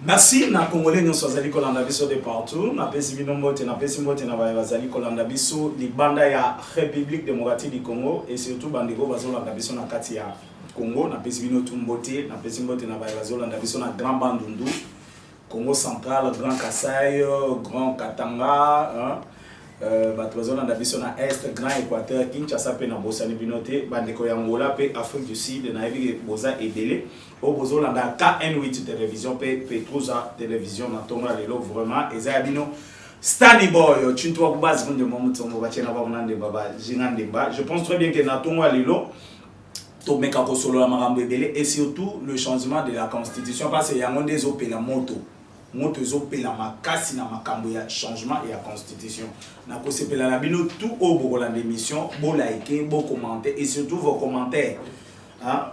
Merci na Congolais nous sommes kolanda biso de partout na pesi bino mbote na pesi mbote na bazali kolanda biso libanda ya République démocratique du Congo et surtout bandeko bazolanda biso na kati ya Congo na pesi bino tumbote na pesi mbote na bazolanda biso na Grand Bandundu Congo central, Grand Kasaï, Grand Katanga, hein? Bazolanda biso na Est, Grand Équateur, Kinshasa pe na bosani binote, bandeko ya Angola pe Afrique du Sud na ebi boza ebele. Au Bozolanda KN8 télévision pe Petrouza télévision na tonga lelo vraiment eza bino Stanley Boy Chintoa base de momutombo bachena ba munande baba jinandemba. Je pense très bien que na tonga lelo to meka ko solo la marambo ebele et surtout le changement de la constitution parce que yango ndezo pe la moto zo pe la makasi na makambo ya changement et la constitution na ko sepela la bino tout au Bogoland émission bo liker bo commenter et surtout vos commentaires hein.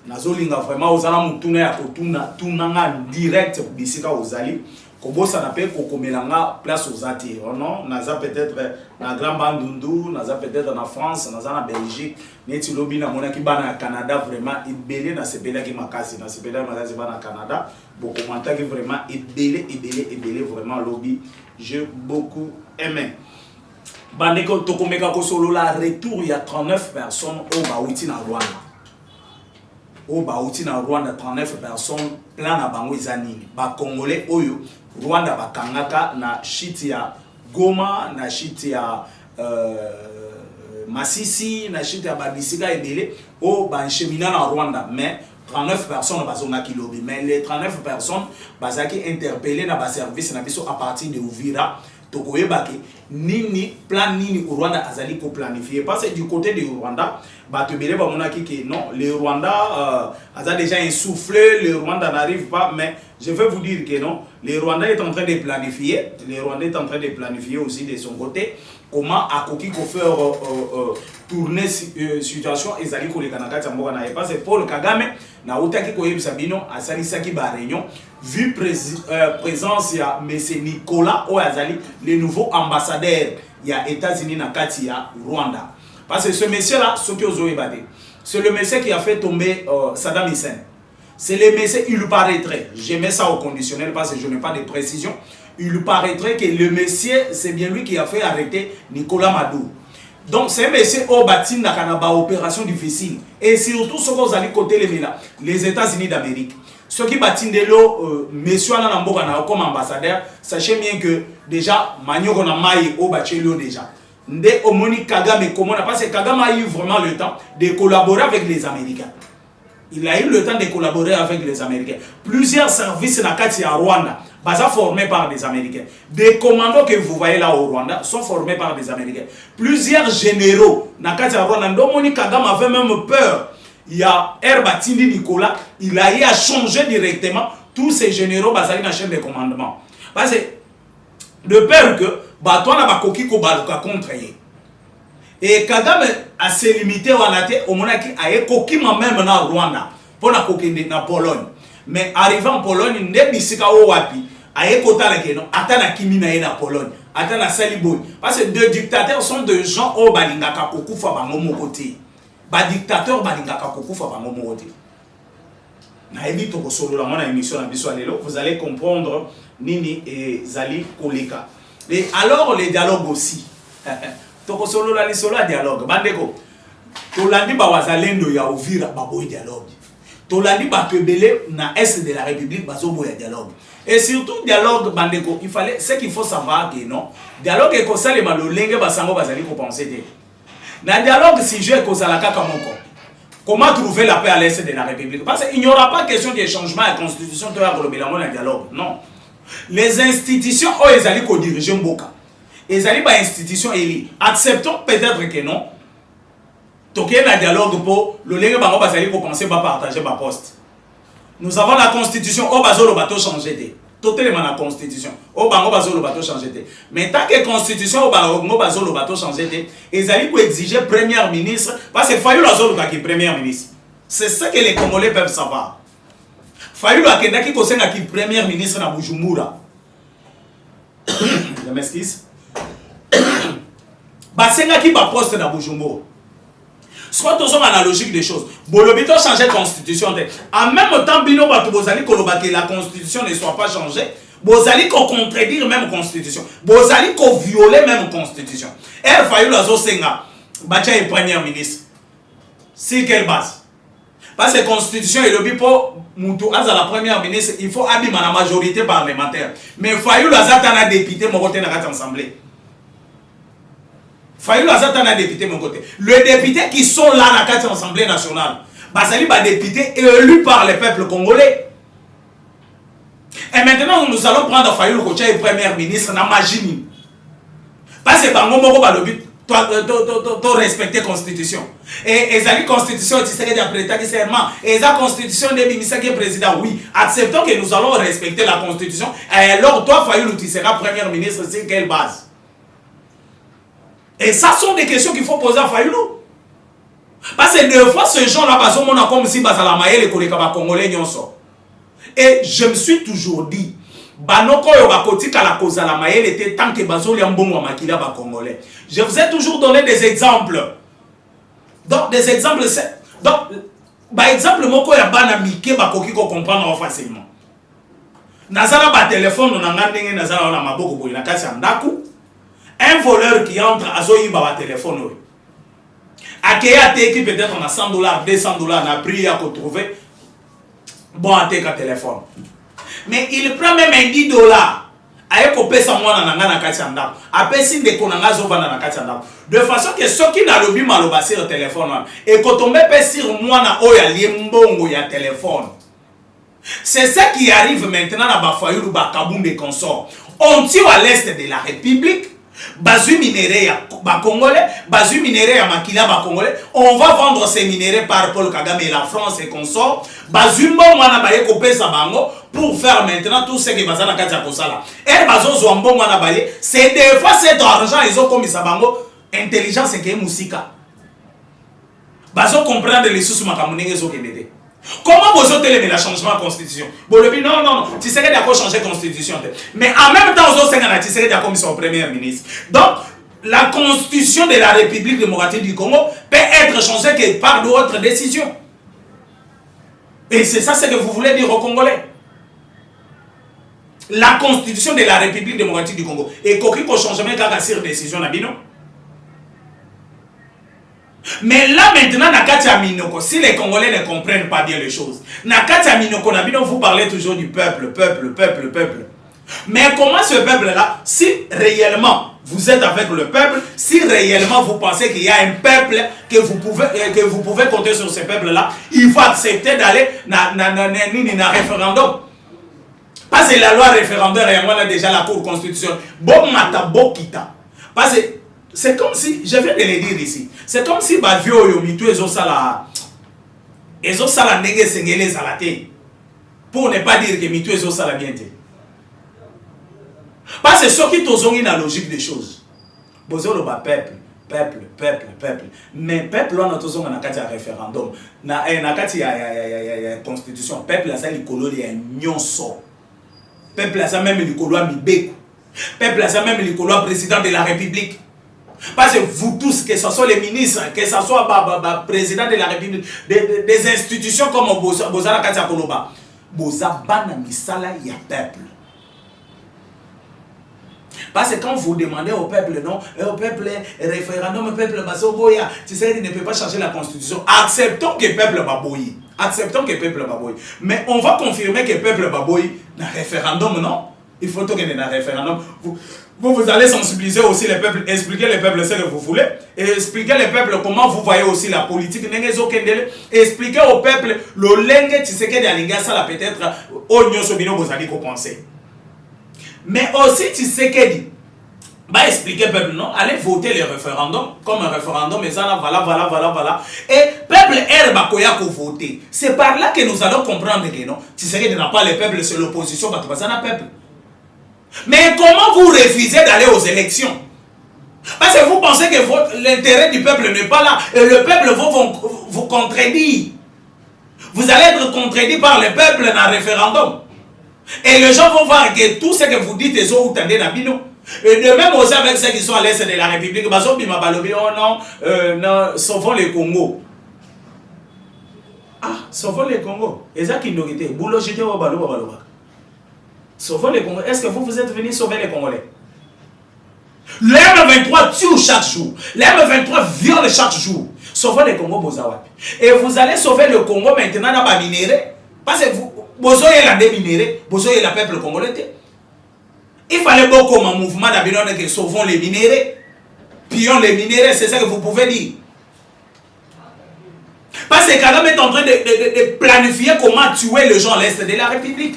Nazolinga vraiment ozala mutuna ya kotuna tunanga direct bisika ozali kobosa na pe kokomelanga place ozati non naza peut-être na Grand Bandundu naza peut-être na France naza na Belgique neti lobi na mona ki bana Canada vraiment ebele na sepela ki makasi na sepela makasi bana Canada beaucoup commentaire qui vraiment ebele vraiment lobby j'ai beaucoup aimé bandeko tokomeka ko solo la retour il y a 39 personnes au Bauti na Rwanda. Au Bauti na Rwanda 39 personnes plan na bango izanini ba Congolais oyo Rwanda bakangaka na shiti ya Goma na shiti ya Masisi na shiti ya Babisika ebele o banchemina na Rwanda mais 39 personnes bazonga kilobi mais les 39 personnes bazaki interpellé na ba service na biso à partir de Uvira tokoyebaki nini plan nini au Rwanda azali ko planifier parce que du côté de Rwanda batebele ba monaki que non le Rwanda a déjà essoufflé, le Rwanda n'arrive pas mais je vais vous dire que non le Rwanda est en train de planifier, le Rwanda est en train de planifier aussi de son côté comment akoki ko faire tourner situation ezali ko le kanaka tsamboka na parce que Paul Kagame na utaki ko yebisa bino asali saki ba réunion vu présence ya monsieur Nicolas Oyazali le nouveau ambassadeur ya États-Unis na kati ya Rwanda parce que ce monsieur là ce que ozo ebade c'est le monsieur qui a fait tomber Saddam Hussein. C'est le monsieur, il paraîtrait, je mets ça au conditionnel parce que je n'ai pas de précision, il paraîtrait que le monsieur, c'est bien lui qui a fait arrêter Nicolas Maduro. Donc c'est un monsieur au bâti na kanaba opération difficile et surtout ce que vous allez côté les États-Unis d'Amérique. Ceux qui bâtissent de l'eau, monsieur Anamboka comme ambassadeur, sachez bien que déjà Manyo na maï au bâti l'eau déjà. Nde Omoni Kagame comment parce que Kagame a eu vraiment le temps de collaborer avec les Américains. Il a eu le temps de collaborer avec les Américains. Plusieurs services na kati ya Rwanda sont formés par des Américains. Des commandos que vous voyez là au Rwanda sont formés par des Américains. Plusieurs généraux na kati ya Rwanda. Omoni Kagame avait même peur. Il y a Herbatindi Nicolas, il a eu à changer directement tous ces généraux basés dans la chaîne de commandement. Parce que de peur que Batouana Bakoki Kobaluka contre eux. Et Kagame a se limité au monaki a ekoki même na Rwanda pour na kokende na Pologne. Mais arrivant en Pologne, ne bisika o wapi a ekota la keno atana kimina na Pologne, atana saliboy. Parce que deux dictateurs sont des gens au balingaka kokufa bango mokote. Ba dictateur balingaka kokufa bango mokote. Na ebi to kosolo la mona émission na biso alelo, vous allez comprendre nini et zali koleka. Et alors les dialogues aussi. Toko solo la lisolo dialogue bandeko tolandi ba wazalendo ya Uvira baboy dialogue tolandi ba tebele na est de la République bazoboya dialogue et surtout dialogue bandeko il fallait ce qu'il faut savoir que non dialogue est comme ça les malolenge basango bazali ko penser de na dialogue si je ko sala kaka moko comment trouver la paix à l'est de la République parce qu'il n'y aura pas question de changement à la constitution to ya kolobela mo na dialogue non les institutions o ezali ko diriger mboka. Et ali ba institution eli acceptons peut-être que non toké na dialogue pour le lenge bango bazali ko penser ba partager ba poste. Nous avons la constitution au bazolo bato changer té totalement la constitution au bango bazolo bato changer té mais tant que constitution au bango bazolo bato changer té ezali ko exiger premier ministre parce que Fayulu azolo ka ki premier ministre. C'est ça que les Congolais peuvent savoir. Fayulu akenda ki ko senga ki premier ministre na Bujumbura. Je m'excuse. Basenga ki ba poste na Bujumbura. soit tous sommes analogiques des choses. Bolobito changer la constitution. En même temps, Bino Batobozali que la constitution ne soit pas changée. Bozali qu'on contredire même constitution. Bozali qu'on violer même constitution. Elle faillit la Zosenga. Batia est premier ministre. Sur quelle base? Parce que la constitution est le pour Moutou à la première ministre, il faut abîmer la majorité parlementaire. Mais faillit la Zatana député, mon côté n'a pas assemblée. Faillit la Zatana député, mon côté. Les députés qui sont là dans l'Assemblée nationale, Basali va député élu par le peuple congolais. Et maintenant, nous allons prendre Fayou Kocha et premier ministre dans Magini. Parce que Bango Moko va le but, tu respecter la constitution. Et la constitution, tu sais que d'après qui serment. Et la constitution de Bimisa qui est président, oui. Acceptons que nous allons respecter la constitution. Et alors, toi, Fayou, tu seras premier ministre, sur quelle base? Et ça sont des questions qu'il faut poser à Fayou. Parce que deux fois, ces gens-là, on a comme si Bazalamaye, les Congolais, n'y sont. Et je me suis toujours dit, Banoko Yobakoti Kalakoza la Maël était tant que Bazoli Ambongo Makila ba Congolais. Je vous ai toujours donné des exemples. Donc, des exemples, donc, par exemple, Moko Yabana Mike Bakoki ko comprendre facilement. Nazala ba téléphone, on a ngandenge, Nazala on a maboko boy, nakasi andaku. Un voleur qui entre à Zoï ba téléphone. Akeya teki peut-être on a $100, $200, on a pris à retrouver. Bon, à tes téléphone. Mais il prend même $10. Aïe, copé ça moi dans la katianda. Après, si des konanga zova dans la katianda. De façon que ceux qui n'ont pas mal au sur le téléphone, et quand on met sur moi na oya liembongo ya téléphone. C'est ça qui arrive maintenant à Bafayou, Bakaboum des consorts. On tire à l'est de la République. Bazu minéré ya Congolais, bazu minéré ya Makila Congolais. On va vendre ces minéraux par Paul Kagame et la France et consorts. Bazu mbongo baye kopé sa bango pour faire maintenant tout ce que bazana katia kosala. Et bazo zwambo mwana baye, c'est des fois cet argent ils ont commis sa bango intelligence que musika. Bazo comprendre les sous makamunenge zo kendede. Comment vous avez le changement de constitution? Non, tu sais qu'il y a quoi changer la constitution. Mais en même temps, tu sais qu'il y a comme son premier ministre. Donc, la constitution de la République démocratique du Congo peut être changée par d'autres décisions. Et c'est ça ce que vous voulez dire aux Congolais. La constitution de la République démocratique du Congo. Et quoi qu'il changement quand sur décision, mais là maintenant, Nakatia Minoko, si les Congolais ne comprennent pas bien les choses, Nakatia Minoko, vous parlez toujours du peuple. Mais comment ce peuple-là, si réellement vous êtes avec le peuple, si réellement vous pensez qu'il y a un peuple que vous pouvez compter sur ce peuple-là, il faut accepter d'aller dans un référendum. Parce que la loi référendaire, on a déjà la Cour constitutionnelle. Bon mata, bon kita. Parce que c'est comme si, je viens de le dire ici, c'est comme si Bavio Yomitu et Zosala Nege Sengele Zalate. Pour ne pas dire que Mitu et Zosala bien. Parce que ceux qui ont la logique des choses. Bozo le peuple. Mais peuple, on a toujours un référendum. Na constitution. Peuple, ça, il y a un nyonso. Peuple, ça, même, il y a Mibeku. Peuple, ça, même, il y a président de la République. Parce que vous tous, que ce soit les ministres, que ce soit le président de la République, des institutions comme Bozala Katia Koloba, Bozabana Misala, il y a peuple. Parce que quand vous demandez au peuple, non, au peuple, référendum, au peuple, Basoboya, tu sais, il ne peut pas changer la constitution. Acceptons que le peuple va bouillir. Mais on va confirmer que le peuple va bouillir dans le référendum, non? Il faut que dans le référendum. Vous allez sensibiliser aussi les peuples, expliquer les peuples ce que vous voulez, et expliquer les peuples comment vous voyez aussi la politique, expliquer au peuple le lingue, tu sais que ça peut-être au nyon sobino vous allez penser. Mais aussi tu sais que bah expliquer peuple non, allez voter les référendums comme un référendum et ça voilà. Et peuple herba koya ko voter. C'est par là que nous allons comprendre que non, tu sais que n'a pas les peuples c'est l'opposition parce que ça n'a peuple. Mais comment vous refusez d'aller aux élections? Parce que vous pensez que l'intérêt du peuple n'est pas là. Et le peuple vous contredire. Vous allez être contredit par le peuple dans le référendum. Et les gens vont voir que tout ce que vous dites est au tendez d'abino. Et de même aussi avec ceux qui sont à l'est de la République, oh non, sauvons le Congo. Ah, sauvons les Congo. Et ça qui nous était. Boulot, j'étais au balo. Sauvons les Congolais. Est-ce que vous êtes venus sauver les Congolais? L'M23 tue chaque jour. L'M23 viole chaque jour. Sauvons les Congo Bozawapi. Et vous allez sauver le Congo maintenant dans la minéraux. Parce que vous avez la déminéré, vous avez la peuple congolais. Il fallait beaucoup un mouvement d'abord que sauvons les minéraux. Pillons les minéraux, c'est ça que vous pouvez dire. Parce que Kagame est en train de planifier comment tuer les gens à l'est de la République.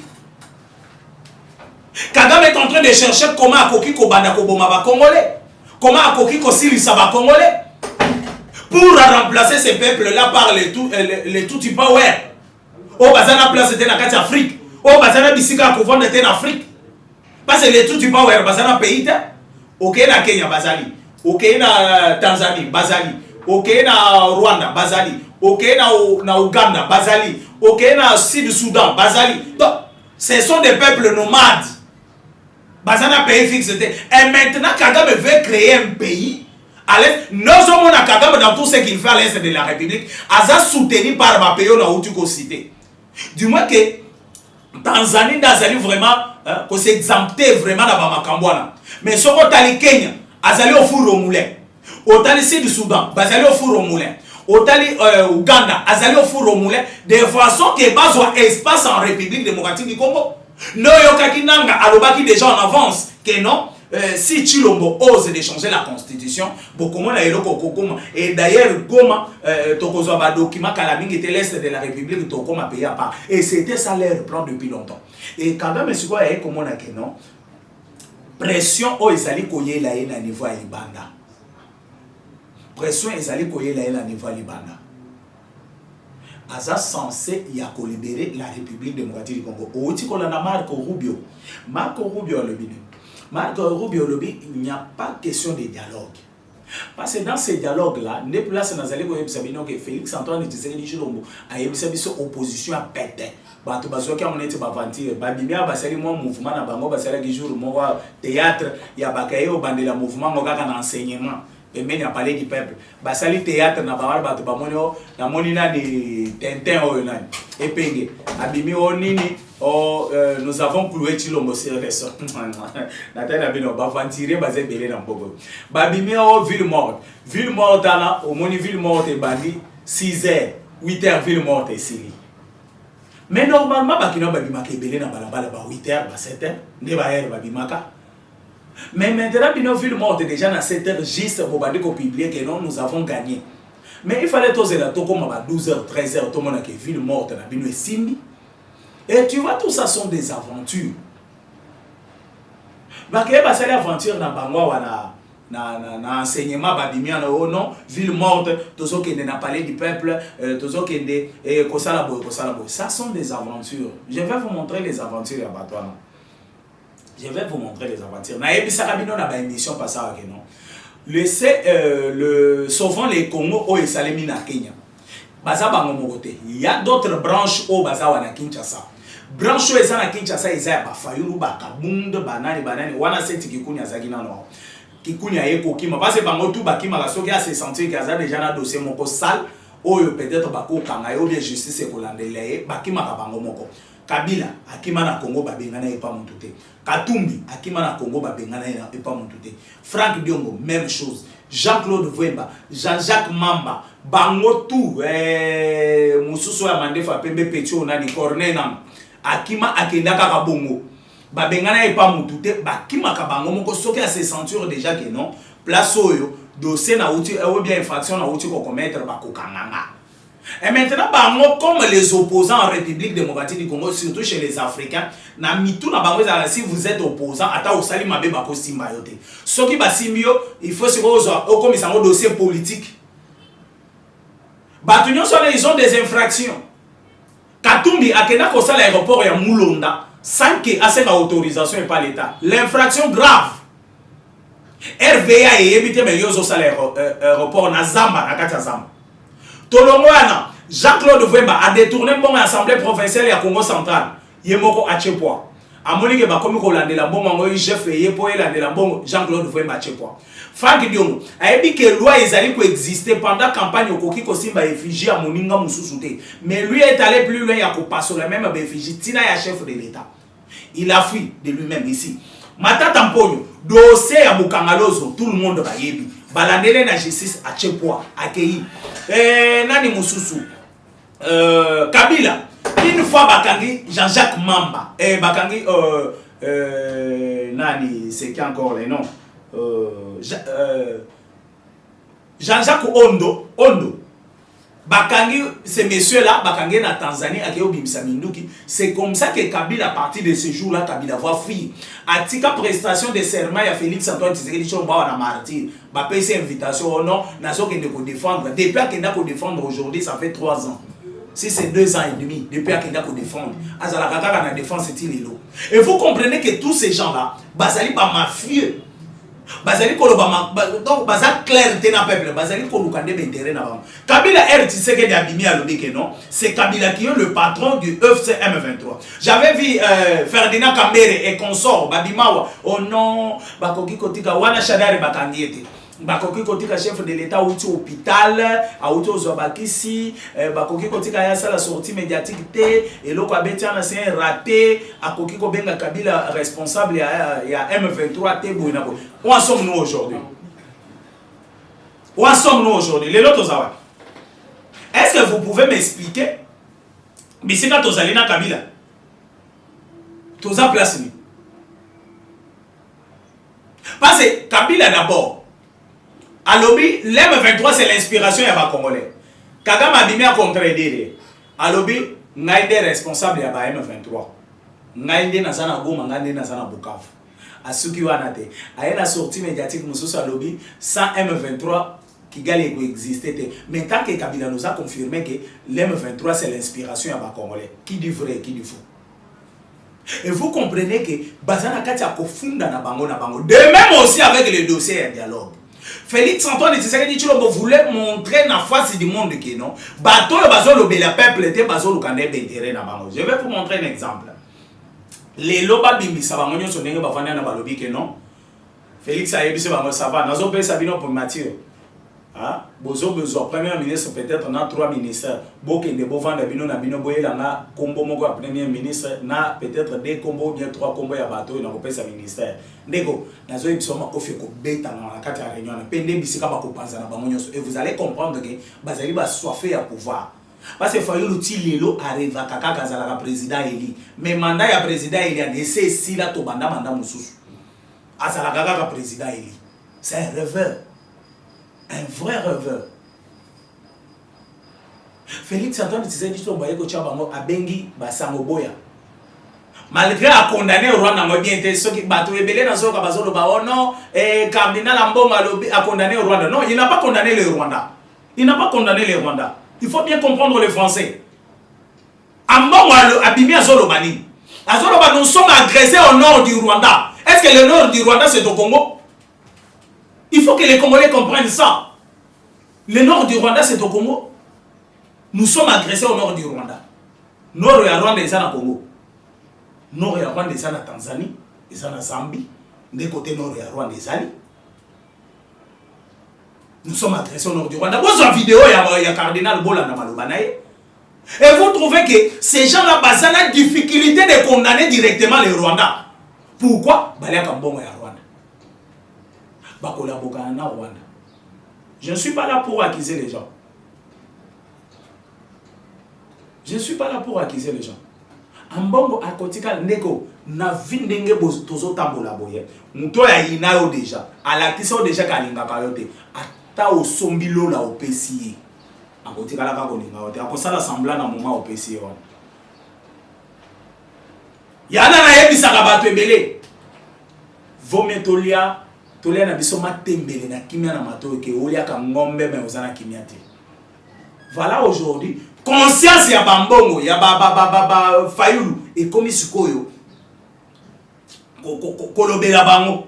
Kagame est en train de chercher comment Akoki Kobanda Koboma Congolais. Comment Akoki Kosirisa Congolais. Pour remplacer ces peuples-là par les Tutsi Power. Au Bazana place était dans l'Afrique. Au Bazana Bisika Kouvon était en Afrique. Parce que les Tutsi Power, Bazana pays, ok na Kenya, Bazali. Ok na Tanzanie, Bazali. Ok na Rwanda, Bazali. Ok na Ouganda, Bazali. Ok na Sud-Soudan, Bazali. Donc, ce sont des peuples nomades. Bazana pays fixe. Et maintenant, Kagame veut créer un pays. À l'est, nous sommes à Kagame dans tout ce qu'il fait à l'est de la République. Aza soutenu par ma pays na Outuko cité. Du moins que Tanzanie d'Azali vraiment, qu'on s'est exempté vraiment dans Makamboana. Mais ce qu'on a Kenya, Azali au four au moulin. Au Tali Sud-Soudan, Azali au four au moulin. Au Tali Ouganda, Azali au four au moulin. De façon que base un espace en République démocratique du Congo. No yokaki nanga alobaki déjà en avance que non. Si Chilombo ose de changer la constitution, et d'ailleurs, Goma, Tokozo ba document Kalaming était l'est de la République, Tokoma payé à part. Et c'était ça leur plan depuis longtemps. Et quand même, c'est quoi, comment on a que non? Pression au Isali Koye la na niveau à Libanda. Pression Isali Koye la na niveau à Libanda. Aza censé y a libérer la République démocratique du Congo. Au Tiko la Marco Rubio. Marco Rubio le bine. Marco Rubio lobby, il n'y a pas question de dialogue. Parce que dans ces dialogues-là, ne place dans les gens que Félix Antoine Tshisekedi Tshilombo a eu opposition à péter. Bato bazoki a monete bavantir. Babimia basali mo mouvement na bango basala ki jour mo théâtre ya bakaye au bandela mouvement mo kaka na enseignement. Et même a parlé du peuple. Basali théâtre na bawar bato bamonio na monina ni Tintin o nani. Epenge. Abimi o nini. Oh, nous avons cloué Tshilombo sur les sortes. Nathalie a bien bavantiré basé belé dans Bogo. Babimi o ville morte. Ville morte là, au moni ville morte et bandi 6h, 8h ville morte et Sili. Mais normalement bakino babimaka belé na balabala ba 8h, ba 7h, ne ba her babimaka. Mais maintenant bino ville morte déjà na 7h juste pour bandi ko publier que non nous avons gagné. Mais il fallait toser la toko ma 12h, 13h tout le monde que ville morte na bino Simbi. Et tu vois, tout ça sont des aventures. Parce que c'est l'aventure dans Bangwa, na enseignement, oh non, ville morte, tout ce qui n'a pas du peuple, tout ce qui est Kosalaboy. Ça sont des aventures. Je vais vous montrer les aventures à Batouana. Je vais vous montrer les aventures. Na ebi sakabino na ba émission passée non. Le sauvant les Congo au Esalemi na Kenya. Baza bango mokote. Il y a d'autres branches au Baza wana Kinshasa. Branche eza na Kinshasa eza ya bafayulu bakabunde banani wana senti kikunya zagina no kikunya yeko kima parce bango tu bakima la soki a se sentir que aza déjà na dossier moko sale oyo peut-être bako kanga yo bien justice ekolandela bakima ka bango moko Kabila akima na Congo babengana epa mututé Katumbi akima na Congo babengana epa mututé Frank Diongo même chose Jean-Claude Vwemba Jean-Jacques Mamba bango tout mususu ya mandefa pembe petio na ni cornena akima akenda kaka bongo babengana epa mutute bakima ka bango moko soki a se sentir déjà que non place oyo dossier na outil ou bien infraction na outil ko commettre bakokanganga. Et maintenant bango comme les opposants en République démocratique du Congo surtout chez les Africains na mitu na bango si vous êtes opposant ata osali mabe bako simba yote soki ba simbio il faut se au comme ça un dossier politique batunyo so ils ont des infractions. Katumbi akena kosala l'aéroport ya Mulonda sans que asenga autorisation et pas l'état. L'infraction grave. RVA et éviter mais yozo sala aéroport na Zamba na kata Zamba. Tolongwana Jean-Claude Vwemba a détourné mon assemblée provinciale ya Congo central. Yemoko Achepoa. amoni ke bakomi ko landela mbongo ngoyi chef eye po elandela mbongo Jean-Claude Voye Machekwa Frank Diongo ayebi ke loi ezali ko exister pendant campagne okoki ko simba effigie à moninga mususu te mais lui est allé plus loin ya ko passer la même effigie tina ya chef de l'état il a fui de lui-même ici Matata Mponyo dossier ya Bukangalozo tout le monde bayebi balandele na justice a Chepwa akei nani mususu Kabila une fois bakangi Jean-Jacques Mamba bakangi nani c'est qui encore les noms Jean-Jacques Ondo bakangi ces messieurs là bakangi na Tanzanie akeo bimisa minduki c'est comme ça que Kabila à partir de ce jour là Kabila va fuir atika prestation de serment ya Félix Antoine Tshisekedi chomba na martyr ba pese invitation au nom nazo que de défendre depuis qu'il ko défendre aujourd'hui ça fait 3 ans. Si c'est 2 ans et demi, depuis qu'il a défendre, Azala Kaka na défense est et vous comprenez que tous ces gens-là, Bazali pas mafieux, Bazali Kolobama, donc Bazal clair t'es na peuple, Bazali Kolukande d'intérêt na bam. Kabila Tshisekedi abimi à l'obéke non, c'est Kabila qui est le patron du UFC M23. J'avais vu Ferdinand Kambere et consort, Babimawa, oh non, Bakoki Kotika, Wana Shadari Bakandiete. Bakoki kotika chef de l'état outi hôpital a outi ozobakisi bakoki kotika ya sala sortie médiatique te et loko abetiana c'est raté akoki ko benga Kabila responsable ya M23 te boina bo. Où en sommes-nous aujourd'hui? Où en sommes-nous aujourd'hui? Les lotos awa. Est-ce que vous pouvez m'expliquer bisika tozalina Kabila toza place ni parce que Kabila d'abord Alobi, l'M23 c'est l'inspiration ya ba Congolais. Kagame abimi a contredire. Alobi, ngaide responsable ya ba M23. Ngaide na sana Goma, ngaide na sana Bukavu. Asuki wana te. Ayena sortie médiatique mususu alobi sans M23 Kigali ko exister te. Mais tant que Kabila nous a confirmé que l'M23 c'est l'inspiration ya ba Congolais. Qui dit vrai, qui dit faux. Et vous comprenez que bazana kati ya kofunda na bango. De même aussi avec le dossier et dialogue. Félix Antoine Tshisekedi Tshilombo voulait montrer na face du monde que non bateau le bazo le bel peuple était bazo le kande d'intérêt na bango. Je vais vous montrer un exemple. Les loba bimbisa bango nyonso ndenge bavanda na balobi que non Félix a yebise bango ça va nazo pe sabino pour Mathieu. Ah, bozo besoin premier ministre peut-être na 3 ministères. Bokende bovanda bino na bino boyela na kombo moko ya premier ministre na peut-être 2 combos bien 3 combos ya bateau na kopesa ministère. Ndeko nazo yebisoma ofi ko beta na kati ya réunion na pende bisika ba kopanza na bango nyonso et vous allez comprendre que bazali ba soifé à pouvoir. Parce que Fayulu Tilelo arrive à kaka kazala président Eli. Mais mandat ya président Eli a décès si la to banda mandat mususu. Azala kaka président Eli. C'est un rêveur. Un vrai rêveur. Félix Antoine Tshisekedi Tshilombo yeko chabango abengi basango boya. Malgré à condamner au Rwanda ngo bien te soki bato ebele na soka bazolo ba oh non cardinal Mbongo a condamné au Rwanda. Non, il n'a pas condamné le Rwanda. Il n'a pas condamné le Rwanda. Il faut bien comprendre les Français. Mbongo abimi azolo bani. Azolo ba nous sommes agressés au nord du Rwanda. Est-ce que le nord du Rwanda c'est au Congo? Il faut que les Congolais comprennent ça. Le nord du Rwanda, c'est au Congo. Nous sommes agressés au nord du Rwanda. Nord du Rwanda, c'est au Congo. Nord du Rwanda, c'est en Tanzanie, c'est en Zambie. Des côtés nord du Rwanda, c'est nous sommes agressés au nord du Rwanda. Vous avez une vidéo, il y a Cardinal Bola Namalobanaye. Et vous trouvez que ces gens-là, ils ont la difficulté de condamner directement le Rwanda. Pourquoi? Je ne suis pas là pour accuser les gens. Je ne suis pas là pour accuser les gens. Mbongo akotika ndeko na vindenge tozo tambola boye. Muto ya inayo déjà. Alakisa déjà kalinga kayote. Ata osombilo la opesi. Akotika la kakolinga yote. Akosala semblant na moment opesi wana. Yana na yebisa ka bato ebele. Vometolia tolia na biso matembele na kimia na mato ke olia ka ngombe me ozana kimia te. Voilà aujourd'hui conscience ya bambongo ya ba Fayulu et komi sikoyo kolobela bango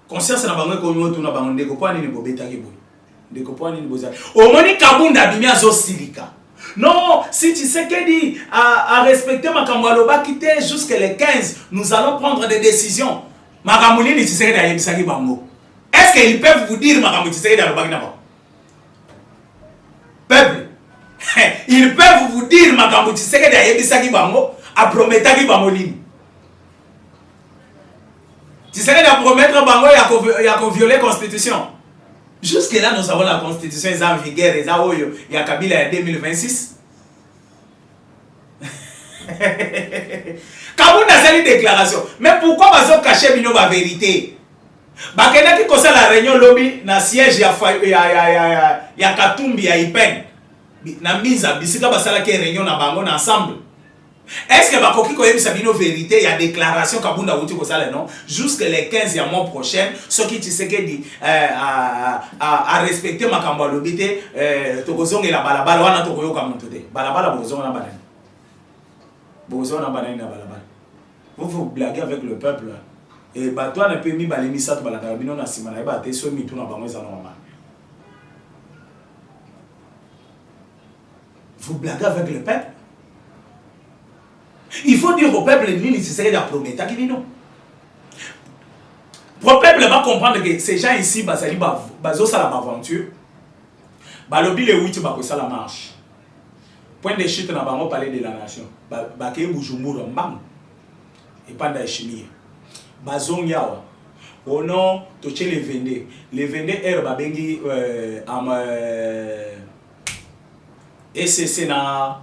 conscience na bango ko nyoto na bango ndeko kwa nini bobeta ke boy ndeko kwa nini boza omoni kabunda bimia zo silika Non, si tu sais qu'elle dit à respecter ma Kambaloba quitter jusqu'à les 15, nous allons prendre des décisions. Ma Kamoulini, tu sais qu'il bango. Est-ce qu'ils peuvent vous dire ma Kamoulini, tu sais qu'il y a le bagna? Peuple, ils peuvent vous dire ma Kamoulini, tu sais qu'il y a le bagna bango, à promettre qu'il bango lini. Tu sais qu'il y a promettre bango, il y a violer la constitution. Jusque-là, nous avons la constitution, ils sont en vigueur, il y a Kabila en 2026. Kabunda a fait une déclaration. Mais pourquoi ils ont caché la vérité? Bakena qui concerne la réunion lobby, na siège, il y a Katumbi, il y a Ipen. Na mise à Bissika Basala qui est réunion na bango ensemble. Est-ce que Bakoki Koyebi Sabino vérité, il y a déclaration Kabunda Wouti Kosala non? Jusqu'à les 15 du mois prochain, ce qui tu sais que dit à respecter ma Kambalobité, Tokozong et la balabala, wana Tokoyo Kamontote. Balabala Bozong na banane. Bozong na banane na balabala. Vous blaguez avec le peuple. Et bah toi ne peux mis balemi sat balakarabino na simana ba te so mitu na bango za normal. Vous blaguez avec le peuple. Il faut dire au peuple nini c'est de promettre qui non. Pour le peuple va comprendre que ces gens ici bazali bazo sala aventure. Balobi le 8 ba ko sala marche. Point de chute na bango palais de la nation. Ba ke Bujumbura mbam. Et pas d'achimie. Bazong yawa. Oh non, toche les vende. Les vende er babengi SCC na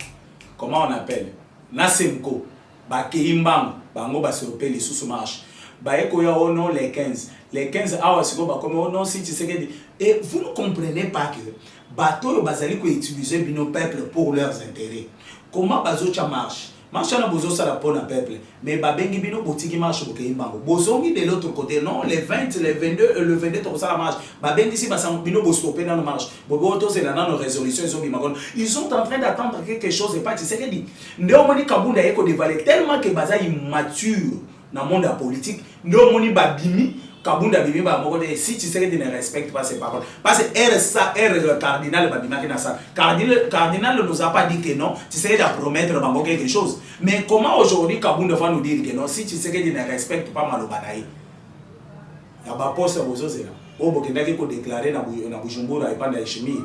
comment on appelle? Nasemko, Bakeimban, Bango Basope, les sous-marches. Baekoya oh non les 15. Les 15 hours, comme oh non, si tu sais que. Et vous ne comprenez pas que bateau bazali ko utiliser bino peuple pour leurs intérêts. Comment bazocha marche? Marche na bozo sala pona peuple. Mais babengi bino botiki marche Bakeimban. Bozongi de l'autre côté, non, les 20, les 22, le 22, tout ça la marche. Babengi si basam bino bostoper dans la marche. Bobo c'est là dans nos résolutions ils sont en train d'attendre quelque chose et pas tu sais que dit. Ndéomoni Kabunda yeko dévaler tellement que baza immature dans le monde politique. Ndéomoni babimi Kabunda bimi ba moko de si tu sais que tu ne respectes pas ses paroles parce que le cardinal babima qui na ça. Cardinal ne nous a pas dit que non, tu sais de promettre bango quelque chose. Mais comment aujourd'hui Kabunda va nous dire que non si tu sais que tu ne respectes pas malobanaï. Ya ba poste bozo zela. O bokendaki ko déclarer na Bujumbura et pas na chimie.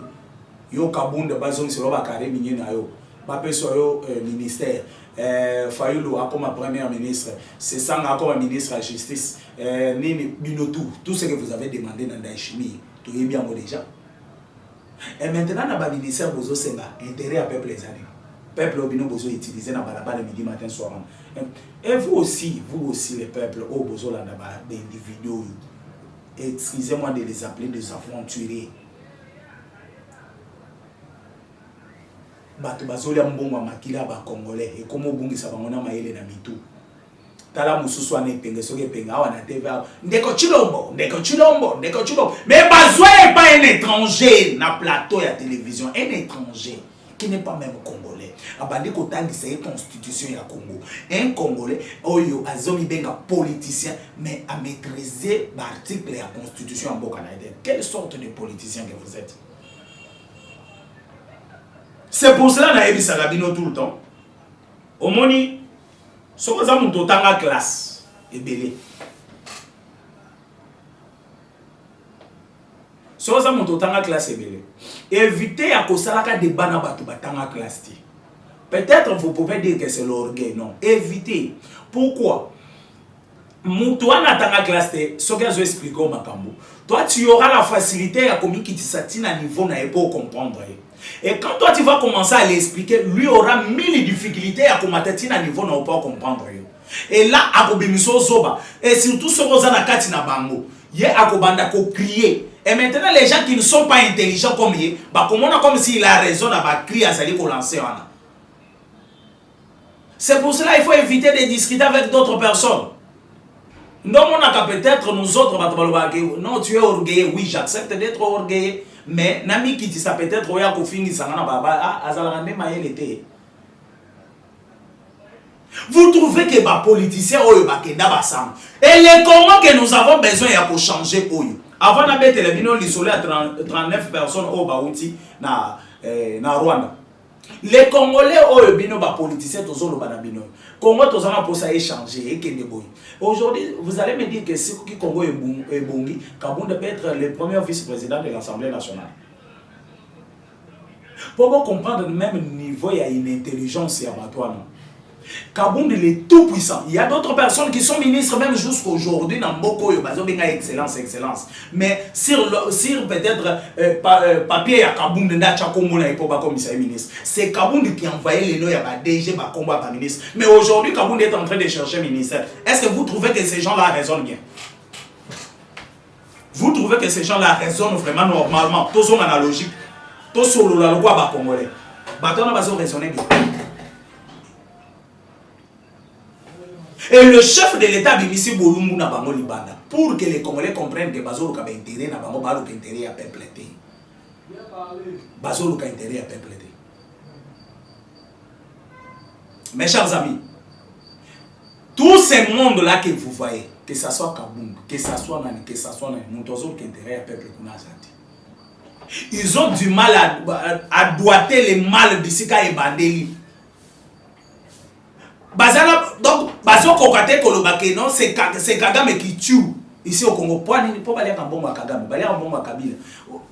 Yo Kabunda bazong selo ba carré minye na yo. Ba peso yo ministère Fayulu a comme premier ministre, c'est Sanga comme ministre de la justice, Nini Binotou, tout ce que vous avez demandé dans la chimie, tout est bien déjà. Et maintenant, dans le ministère, vous avez intérêt à peuple les années. Peuple Obino Bozo utilisé dans le midi, matin, soir. Et vous aussi, les peuples, au Bozo, des individus, excusez-moi de les appeler des aventuriers. Bato bazoli mbongo makila ba congolais et comme obungisa bangona maele na mitu tala mususu ane penge soke penga awa na TV ndeko chilombo mais bazwa pas un étranger na plateau ya télévision, un étranger qui n'est pas même congolais abandi ko tangisa une constitution ya Congo, un congolais oyo azomi benga politicien mais à maîtriser l'article ya constitution en boka na eden. Quelle sorte de politicien que vous êtes? C'est pour cela que je Salabino tout le temps. Au moni, ce que nous avons dans classe est belé. Ce que nous avons dans classe est belé. Évitez à cause de la débat dans la classe. Peut-être vous pouvez dire que c'est l'orgueil. Non. Évitez. Pourquoi? Toi, dans la classe, ce que je vais expliquer au Makambo. Toi, tu auras la facilité à communiquer à niveau pour comprendre. Et quand toi tu vas commencer à l'expliquer, lui aura mille difficultés à commenter à niveau n'a pas comprendre. Et là, à zoba et surtout ce qu'on a na kati na bango, yé akobanda ko crier. Et maintenant les gens qui ne sont pas intelligents comme yé, bah comme s'il a raison à ba crier à s'ali ko lancer. C'est pour cela qu'il faut éviter de discuter avec d'autres personnes. Non, on a peut-être nous autres, non, tu es orgueilleux, oui, j'accepte d'être orgueilleux. Mais nami qui dit ça peut-être oya ko fingi sangana baba azala ne mayele te. Vous trouvez que les politiciens oyo bakenda basam et les Congo que nous avons besoin ya ko changer oyo. Avant na bete le bino l'isolé à 39 personnes au Bauti na Rwanda. Les Congolais, politiciens, tous les politiciens, Congo, tous pour ça échanger. Aujourd'hui, vous allez me dire que si le Congo est bongi, Kabounda peut être le premier vice-président de l'Assemblée nationale. Pour comprendre le même niveau, il y a une intelligence à toi. Kabounda, il est tout puissant. Il y a d'autres personnes qui sont ministres même jusqu'aujourd'hui dans Mboko, excellence, excellence. Mais sur peut-être papier à Kabounda, ministre. C'est Kabounda qui a envoyé les noms à DG, à ministre. Mais aujourd'hui, Kabounda est en train de chercher ministère. Est-ce que vous trouvez que ces gens-là raisonnent bien? Vous trouvez que ces gens-là raisonnent vraiment normalement? Tous sont analogiques. Tous sont le roi congolais. Ils va raisonner bien. Et le chef de l'État, Bimissi Bolumbu na bango libanda, pour que les Congolais comprennent que Bazolo ka intérêt na bango balu ka intérêt à peuple té. Bazolo ka intérêt à peuple té. Mes chers amis, tous ces mondes-là que vous voyez, que ce soit Kabound, que ce soit Nani, que ce soit Nani, Moutozol qui intérêt à peuple kuna zati. Ils ont du mal à doiter les mal d'ici et Bandeli. Donc, Bazo Kokate Kolobake, non, c'est Kagame qui tue. Ici au Congo,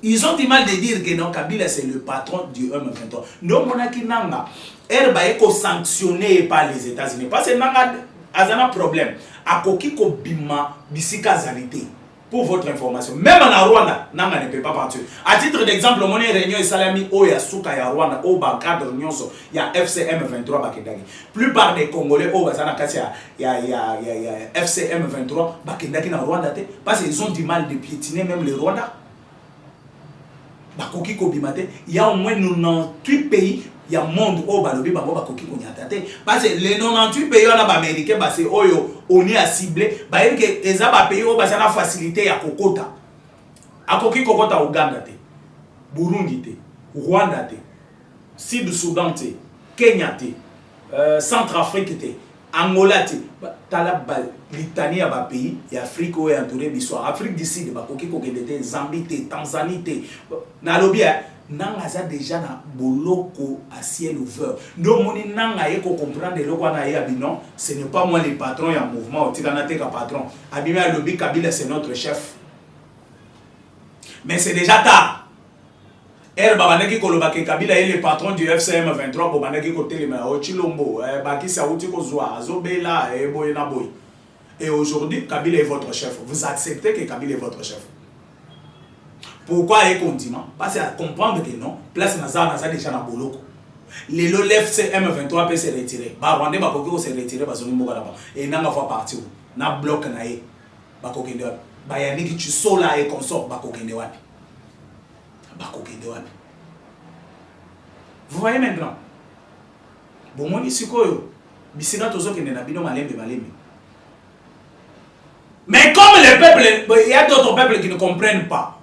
ils ont du mal de dire que non, Kabila c'est le patron du M23. Non, monaki nanga, Herba est sanctionné par les États-Unis. Parce que nanga a un problème. A koki ko bima bisika zanité. Pour votre information, même en Rwanda, Nanga ne peut pas partir. À titre d'exemple, mon réunion est salami au Yasuka ya Rwanda, au cadre Nyonso, il y a FCM 23 Bakendagi. Plupart des Congolais au Bazana Kassia, il y a FCM 23 Bakendagi en Rwanda, parce qu'ils ont du mal de piétiner même les Rwandais. Bakoki Kobimate, il y a au moins 98 pays. Il y a un monde où balobi bango bakoki konyatate parce que les 98 pays on a américain parce que oyo on est à cibler ba que les aba pays où basa na facilité ya kokota akoki kokota Uganda te, Burundi te, Rwanda te, Sud Soudan te, Kenya te, Centrafrique te, Angola te, tala Britannie ba pays et Afrique où est entouré biso Afrique du Sud bakoki kokende te, Zambie te, Tanzanie te, nalobi Nanga déjà na boloko à ciel ouvert. Donc moni nanga yeko comprendre le quoi na non, ce n'est pas moi le patron ya mouvement, tikanate ka patron. Abima lobby Kabila c'est notre chef. Mais c'est déjà tard. Babaneki kolobake Kabila est le patron du FCM 23 pour baneki ko telema o Chilombo, baki sa uti ko zwa, azobela e boyena boy. Et aujourd'hui Kabila est votre chef. Vous acceptez que Kabila est votre chef. Pourquoi est continent? Parce à comprendre que non, place Nazar déjà dans Boloko. Les l'FCM 23 peut se retirer. Bah Rwanda va pouvoir se retirer parce que nous là-bas. Et n'a pas partir. Na bloc na e. Ba kokende wapi. Ba yani ki tu sola et consort ba kokende wapi. Ba kokende wapi. Vous voyez maintenant. Bon mon ici koyo. Bisina tozo kende na bino malembe. Mais comme les peuples, il y a d'autres peuples qui ne comprennent pas.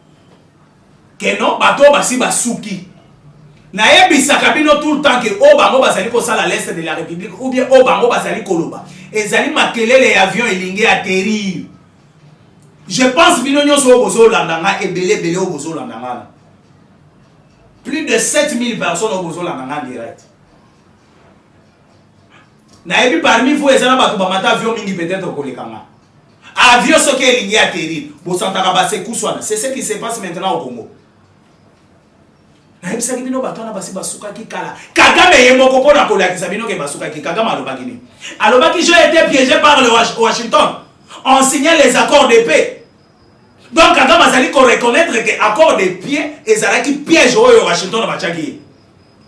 Que non, bato basi basuki. Na yebisa kabino tout le temps que Obango basali ko sala l'est de la République ou bien Obango basali koloba. Ezali makelele avion elingi atterrir. Je pense bino nyonso obozo landanga ebele obozo landanga. Plus de 7000 personnes obozo landanga direct. Na yebi parmi vous ezala bato bamata avion mingi peut-être kolekanga. Avion soki elingi atterrir. Bo santaka base kuswana. C'est ce qui se passe maintenant au Congo. Kagame yemoko pona kolakisa bino ke basuka ki Kagame alobaki ni. Alobaki j'ai été piégé par le Washington. On signait les accords de paix. Donc Kagame azali ko reconnaître que accord de paix ezalaki piège au Washington bachaki.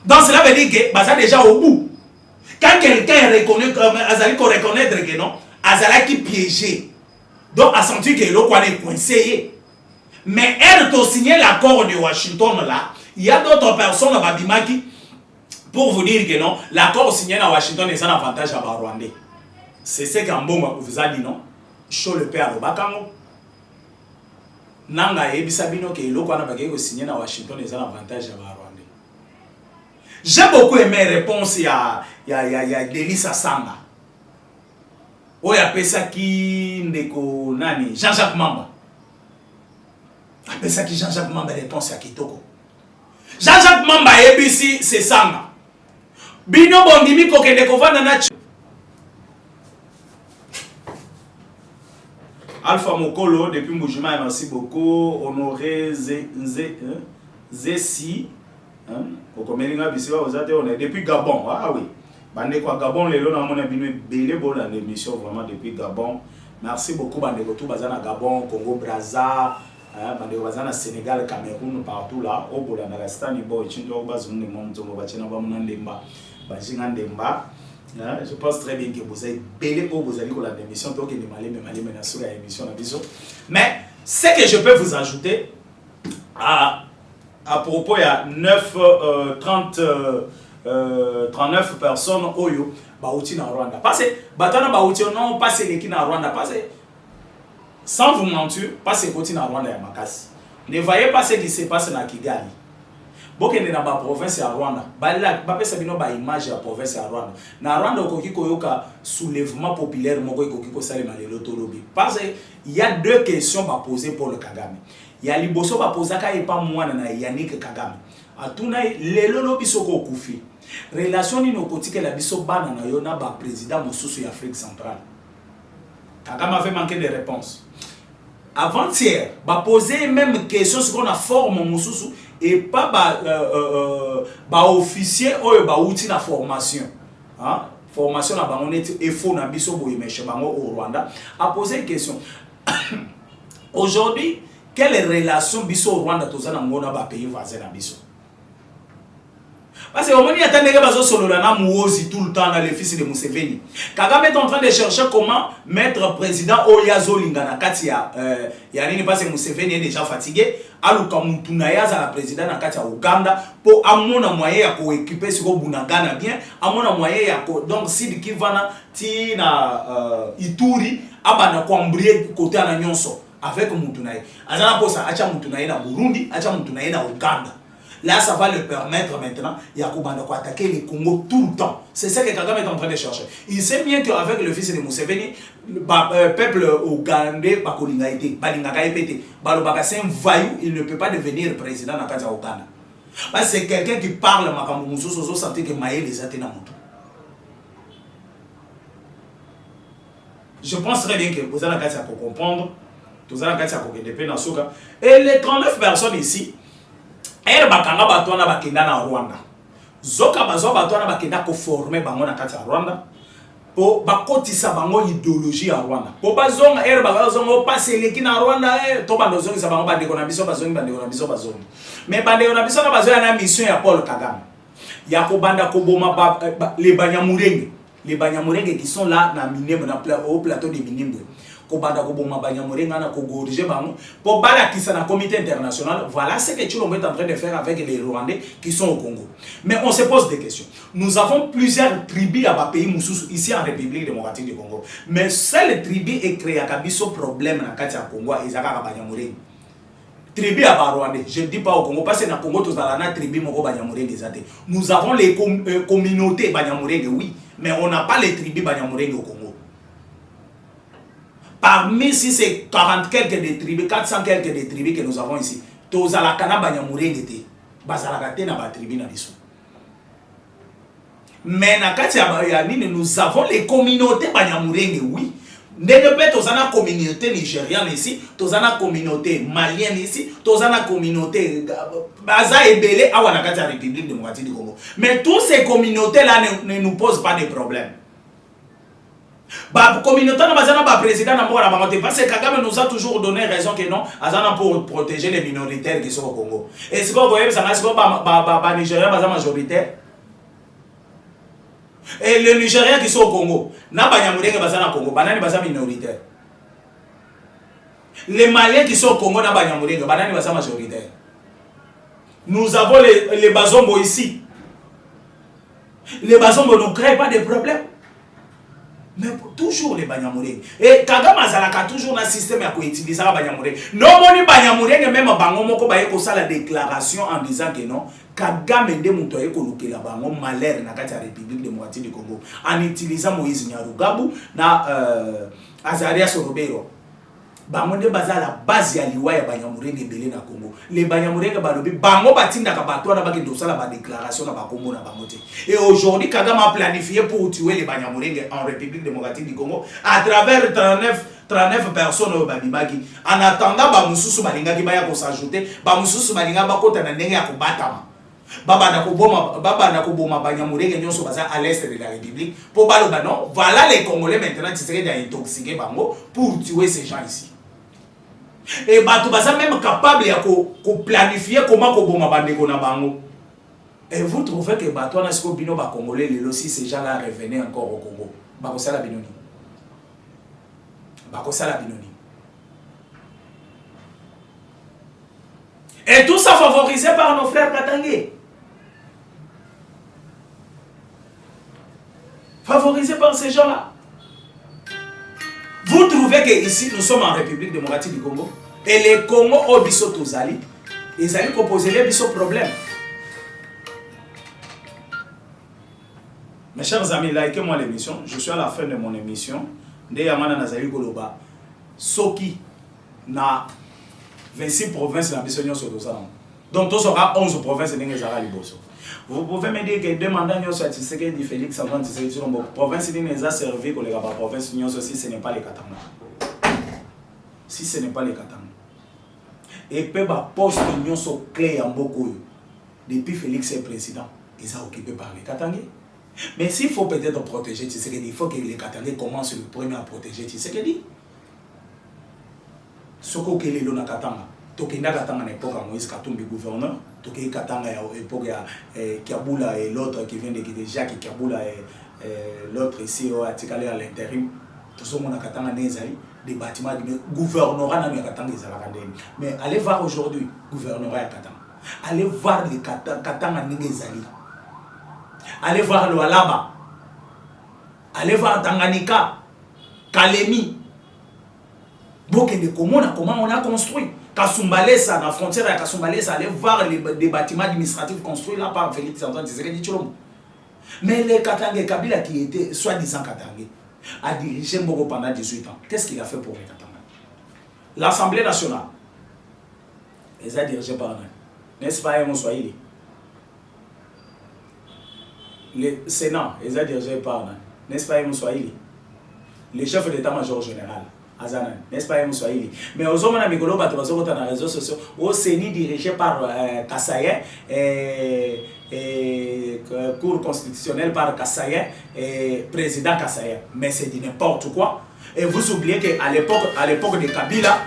Donc cela veut dire que basa déjà au bout. Quand quelqu'un reconnaît azali ko reconnaître que non, azalaki piégé. Donc a senti que le quoi est coincé. Mais elle a signé l'accord de Washington là. Il y a d'autres personnes à Babimaki pour vous dire que non, l'accord signé à Washington est un avantage à Rwandais. C'est ce qu'Ambongo vous a dit non. Chaud le père au Bakango. Nanga et Bisabino qui est le quoi signé à Washington est un avantage à Rwandais. J'ai beaucoup aimé la réponse il y a Delisa Sanga. Oh il y a Pesaki Ndeko Nani Jean-Jacques Mamba. Pesaki Jean-Jacques Mamba réponse à Kitoko. Jean-Jacques Mamba ABC c'est Sanga. Bino bondimi kokende kovanda na Alpha Mokolo depuis Mbujima, merci beaucoup. Honoré Zessi. Depuis Gabon. Ah oui. Bande quoi Gabon, les lots na bino belé bola l'émission vraiment depuis Gabon. Merci beaucoup bande tout bazana Gabon, Congo Brazza, bande bazana Sénégal, Cameroun partout là. Au bola na Rastani boy, chindo bazunu monto bachina ba munandemba. Bajinga ndemba. Je pense très bien que vous avez belé au vous allez pour l'émission donc il est sur l'émission la vision. Mais ce que je peux vous ajouter à propos il y a 39 personnes oyo bauti na Rwanda. Parce que batana bauti non pas les qui na Rwanda parce que sans vous mentir parce que côté na Rwanda ya makasi. Ne voyez pas ce qui se passe na Kigali. Bokende na ba province ya Rwanda ba pesa bino ba image ya province ya Rwanda na Rwanda okoki koyoka soulèvement populaire moko ekoki ko salema lelo tolobi parce il y a deux questions ba poser pour le Kagame. Il y a liboso ba posaka epa mwana na Yannick Kagame atuna lelo lobi soko okufi relation ni nokotika la biso bana na yo na ba président mosusu ya Afrique centrale. Kagame avait manqué de réponse. Avant-hier, ba poser même question sur la forme mosusu et pas ba officier ou ba outil na formation. Hein? Formation na bango net et faux na biso boye meche bango au Rwanda a posé une question. Aujourd'hui, quelle relation biso au Rwanda tozana ngona ba pays voisin na biso? Parce que au moment il attendait que bazo solo na muozi tout le temps dans les fils de Museveni. Kagame est en train de chercher comment mettre président Oyazo Lingana kati ya nini parce que Museveni est déjà fatigué aluka mutuna yaza la président na kati ya Uganda pour amona moyen ya ko équiper sur Bunagana bien amona moyen ya ko donc Sidi Kivana ti na Ituri abana ko embrier côté na nyonso avec mutuna azana posa acha mutuna na Burundi acha mutuna na Uganda. Là, ça va le permettre maintenant, Yakubanda ko attaquer les Congo tout le temps. C'est ça que Kagame est en train de chercher. Il sait bien qu'avec le fils de Museveni, le peuple ougandais, Bakolinga été, Balingaka été, Balobaka c'est un voyou, il ne peut pas devenir président dans le Ouganda. Parce que c'est quelqu'un qui parle, Makamou Soso, sentit que Maïe les a tenus. Je pense très bien que vous allez comprendre, vous allez comprendre. Et les 39 personnes ici, ere bakanga batwana bakenda na Rwanda zoka bazo batwana bakenda ko former bango na kati ya Rwanda po bakotisa bango idéologie ya Rwanda po bazonga ere bazonga passer leki na Rwanda to bandozongi sa bango bandeko na biso bazongi bandeko na biso bazongi mais bandeko na biso na bazo ya na mission ya Paul Kagame ya ko banda ko boma les Banyamulenge qui sont là na Minembwe au plateau de Minembwe Kobanda Koboma Banyamulenge na Kogorige bango pour balakisa na comité international. Voilà ce que Tshilombo est en train de faire avec les Rwandais qui sont au Congo. Mais on se pose des questions. Nous avons plusieurs tribus à pays Moussous ici en République démocratique du Congo. Mais seule tribu est créée à Kabiso problème na kati ya Congo ezaka Banyamulenge. Tribu à Rwandais, je ne dis pas au Congo parce que na Congo tous dans la tribu moko Banyamulenge ezate. Nous avons les communautés Banyamulenge oui, mais on n'a pas les tribus Banyamulenge au Congo. Parmi si c'est 40 quelques des tribus, 400 quelques des tribus que nous avons ici, tous à la Kana Banyamulenge te, bazalakate na ba tribu na biso. Mais na kati ya nini nous avons les communautés Banyamulenge oui. Ndenge pe tozana communauté nigériane ici, tozana communauté malienne ici, tozana communauté baza ebele awa na kati ya République démocratique du Congo. Mais toutes ces communautés là ne nous posent pas de problème. La communauté na président parce que Kagame nous a toujours donné raison que non, azana pour protéger les minoritaires qui sont au Congo. Et ce que vous voyez, ça va Nigériens majoritaire. Et les Nigériens qui sont au Congo, na Banyamulenge bazana Congo, banani bazana minoritaire. Les Maliens qui sont au Congo na Banyamulenge, banani bazana majoritaire. Nous avons les Bazombo ici. Les Bazombo ne créent pas de problèmes. Mais toujours les Banyamulenge. Et Kagame azalaka toujours un système à utiliser Banyamulenge. Non, moni Banyamulenge même bango moko baye ko la déclaration en disant que non, Kagame nde muto ye ko lukela bango malheur na kati ya République démocratique du Congo en utilisant Moïse Nyarugabo na Azarias Robero. Bangonde baza la base ya liwa ya Banyamulenge belé na Congo. Les Banyamulenge balobi bango batinda ka bato na baki dosa la déclaration na bakombo na bangote. Et aujourd'hui Kagame a planifié pour tuer les Banyamulenge en République démocratique du Congo à travers 39 personnes au Babibaki. En attendant ba mususu balinga ki baya ko s'ajouter, ba mususu balinga ba kota na ndenge ya ko batama. Baba na koboma Banyamulenge nyonso baza à l'est de la République pour baloba non, voilà les Congolais maintenant qui seraient intoxiqués bango pour tuer ces gens ici. Et bato baza même capable ya ko planifier comment ko boma bandeko na bango. Et vous trouvez que bato na siko bino ba Congolais lelo si ces gens là revenaient encore au Congo. Ba ko sala binoni. Ba ko sala binoni. Et tout ça favorisé par nos frères katangais. Favorisé par ces gens-là. Vous trouvez que ici nous sommes en République démocratique du Congo et les Congo au biso tozali, ils allaient proposer les biso problèmes. Mes chers amis, likez-moi l'émission. Je suis à la fin de mon émission. Nde yamana nazali koloba soki na 26 provinces na biso nyonso tozala. Donc tous sera 11 provinces ndenge zala liboso. Vous pouvez me dire que demandant nyonso à Tshisekedi Félix Antoine Tshisekedi Tshilombo province ni neza servi ko lega ba province nyonso si ce n'est pas les Katanga. Si ce n'est pas les Katanga. Et peu ba poste nyonso clé en beaucoup depuis Félix est président, ils sont occupés par les Katangais. Mais s'il faut peut-être protéger Tshisekedi, il faut que les Katangais commencent le premier à protéger Tshisekedi. Soko kele lo na Katanga. Tokenda Katanga na époque Moïse Katumbi gouverneur, Toké Katanga à époque Kiabula et l'autre qui vient de quitter Jacques Kiabula et l'autre ici à Tikale à l'intérim. Tout ce monde à Katanga Nezali, des bâtiments de gouvernorat na Katanga Ezalakandeni. Mais allez voir aujourd'hui gouvernorat à Katanga. Allez voir les Katanga Nezali. Allez voir le Alaba. Allez voir Tanganyika, Kalemi. Comment on a construit. Kasumbalesa, la frontière à Kasumbalesa, allez voir des bâtiments administratifs construits là par Félix Antoine Tshisekedi Tshilombo. Mais les Katangais, Kabila qui était soi-disant Katangais, a dirigé Mboko pendant 18 ans. Qu'est-ce qu'il a fait pour les Katangais? L'Assemblée nationale, ils ont dirigé par eux. N'est-ce pas, mon Swahili? Le Sénat, ils ont dirigé par eux. N'est-ce pas, mon Swahili? Les chefs d'état-major général. Azanan, n'est-ce pas, Swahili? Mais aux hommes, on a dans les réseaux sociaux, au CENI dirigé par Kassaye, Cour constitutionnelle par Kassaye, président Kassaye. Mais c'est du n'importe quoi. Et vous oubliez qu'à l'époque de Kabila,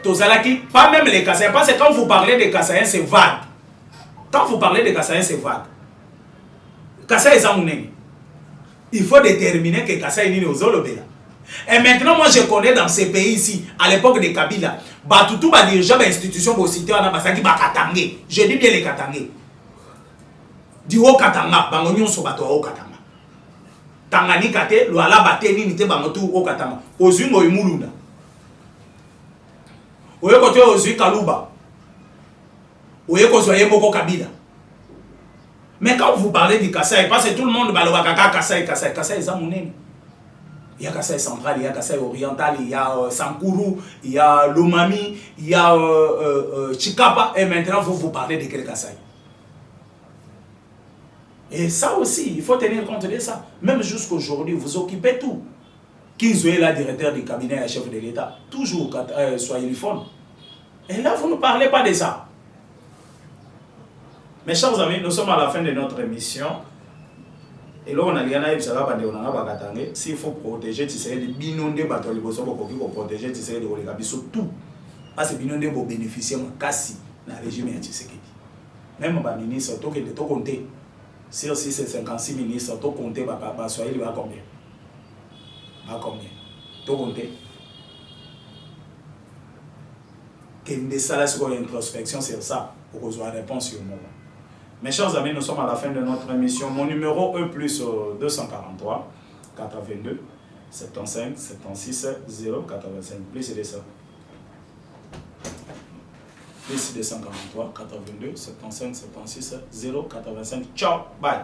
Tozalaki, pas même les Kassaye, parce que quand vous parlez de Kassaye, c'est vague. Quand vous parlez de Kassaye, c'est vague. Kassaye, il faut déterminer que Kassaye n'est aux Olobela. Et maintenant, moi je connais dans ces pays ici, à l'époque de Kabila, Batutu va diriger l'institution pour citer un ambassadeur Katangé. Je dis bien les Katangé. Du haut Katanga, Bangonyon Sobato au Katanga. Tangani Kate, le Alaba Teni Nite Bangotu au Katanga. Ozungo Imuluna. Oye Kote Ozui Kaluba. Oye Kozoye Moko Kabila. Mais quand vous parlez du Kassai, parce que tout le monde va Kaka Kassai, Kassai, Kassai, Zamouneni. Il y a Kassai central, il y a Kassai oriental, il y a Sankuru, il y a Lomami, il y a Chikapa, et maintenant vous parlez de quel Kassai? Et ça aussi, il faut tenir compte de ça. Même jusqu'aujourd'hui, vous occupez tout. Qui est la directeur du cabinet et chef de l'État, toujours soyez fond. Et là, vous ne parlez pas de ça. Mes chers amis, nous sommes à la fin de notre émission. Et là, on a dit s'il faut protéger, tu serais de binondé, pour protéger, tu serais de Oligabi, surtout. Parce que binondé pour bénéficier de Kassi dans le régime de Tshisekedi. Même les ministres, tout compter. Si c'est 56 ministres, tout compter, soyez va combien? À combien? Tout compter. Qu'il y ait une introspection sur ça, pour qu'on ait une réponse au moment. Mes chers amis, nous sommes à la fin de notre émission. Mon numéro E plus 243 82 75 76 085. Plus de ça. Plus 243 82 75 76 085. Ciao, bye.